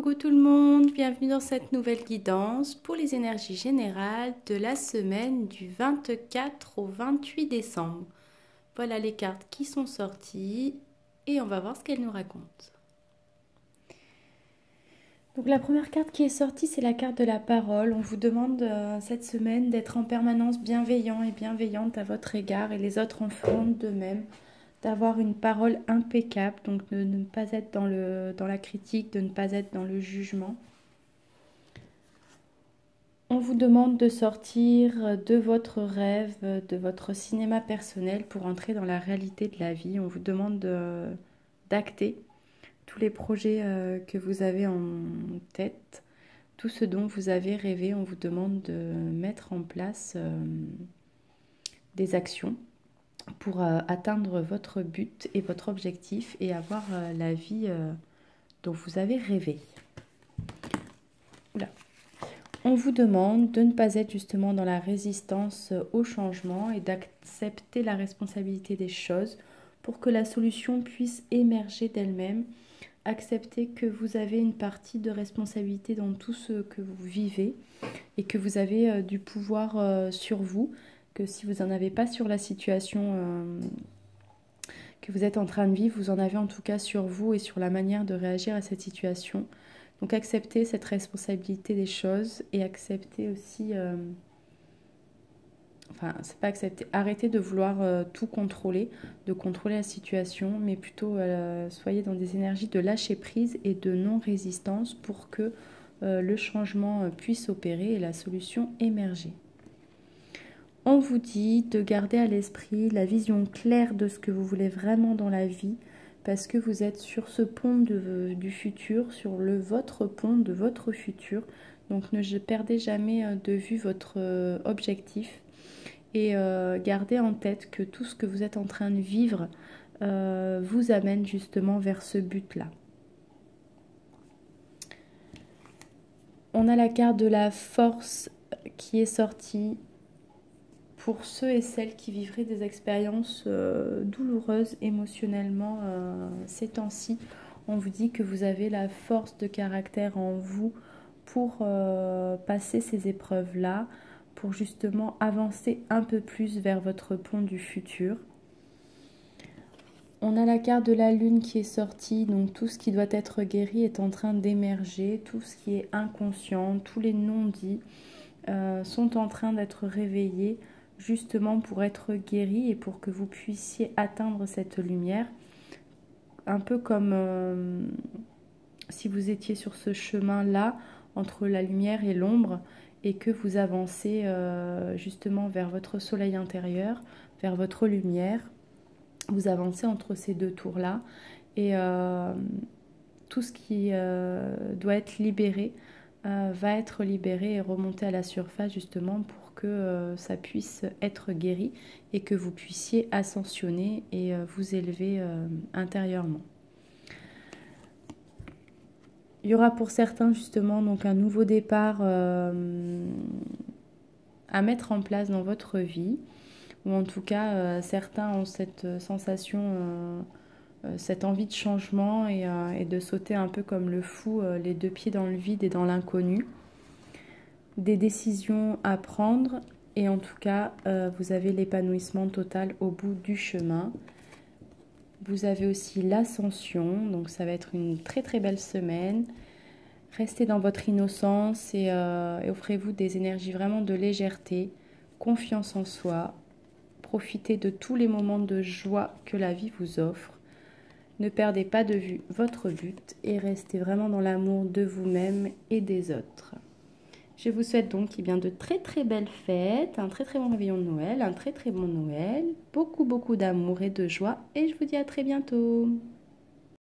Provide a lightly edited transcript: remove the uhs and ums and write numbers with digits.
Coucou tout le monde, bienvenue dans cette nouvelle guidance pour les énergies générales de la semaine du 24 au 28 décembre. Voilà les cartes qui sont sorties et on va voir ce qu'elles nous racontent. Donc la première carte qui est sortie, c'est la carte de la parole. On vous demande cette semaine d'être en permanence bienveillant et bienveillante à votre égard et les autres en feront de même. D'avoir une parole impeccable, donc de ne pas être dans la critique, de ne pas être dans le jugement. On vous demande de sortir de votre rêve, de votre cinéma personnel pour entrer dans la réalité de la vie. On vous demande d'acter tous les projets que vous avez en tête, tout ce dont vous avez rêvé. On vous demande de mettre en place des actions pour atteindre votre but et votre objectif et avoir la vie dont vous avez rêvé. Oula. On vous demande de ne pas être justement dans la résistance au changement et d'accepter la responsabilité des choses pour que la solution puisse émerger d'elle-même. Accepter que vous avez une partie de responsabilité dans tout ce que vous vivez et que vous avez du pouvoir sur vous, que si vous n'en avez pas sur la situation que vous êtes en train de vivre, vous en avez en tout cas sur vous et sur la manière de réagir à cette situation. Donc accepter cette responsabilité des choses et accepter aussi, c'est pas accepter, arrêter de vouloir tout contrôler, de contrôler la situation, mais plutôt soyez dans des énergies de lâcher prise et de non-résistance pour que le changement puisse opérer et la solution émerger. On vous dit de garder à l'esprit la vision claire de ce que vous voulez vraiment dans la vie, parce que vous êtes sur ce pont du futur, sur votre pont de votre futur. Donc ne perdez jamais de vue votre objectif et gardez en tête que tout ce que vous êtes en train de vivre vous amène justement vers ce but-là. On a la carte de la force qui est sortie. Pour ceux et celles qui vivraient des expériences douloureuses émotionnellement ces temps-ci, on vous dit que vous avez la force de caractère en vous pour passer ces épreuves-là, pour justement avancer un peu plus vers votre pont du futur. On a la carte de la lune qui est sortie, donc tout ce qui doit être guéri est en train d'émerger, tout ce qui est inconscient, tous les non-dits sont en train d'être réveillés, justement pour être guéri et pour que vous puissiez atteindre cette lumière. Un peu comme si vous étiez sur ce chemin-là, entre la lumière et l'ombre, et que vous avancez justement vers votre soleil intérieur, vers votre lumière. Vous avancez entre ces deux tours-là, et tout ce qui doit être libéré va être libéré et remonter à la surface justement pour que ça puisse être guéri et que vous puissiez ascensionner et vous élever intérieurement. Il y aura pour certains justement donc un nouveau départ à mettre en place dans votre vie, ou en tout cas certains ont cette sensation, cette envie de changement et de sauter un peu comme le fou, les deux pieds dans le vide et dans l'inconnu. Des décisions à prendre et en tout cas vous avez l'épanouissement total au bout du chemin. Vous avez aussi l'ascension, donc ça va être une très très belle semaine. Restez dans votre innocence et offrez-vous des énergies vraiment de légèreté, confiance en soi. Profitez de tous les moments de joie que la vie vous offre. Ne perdez pas de vue votre but et restez vraiment dans l'amour de vous-même et des autres. Je vous souhaite donc de très très belles fêtes, un très très bon réveillon de Noël, un très très bon Noël, beaucoup d'amour et de joie et je vous dis à très bientôt.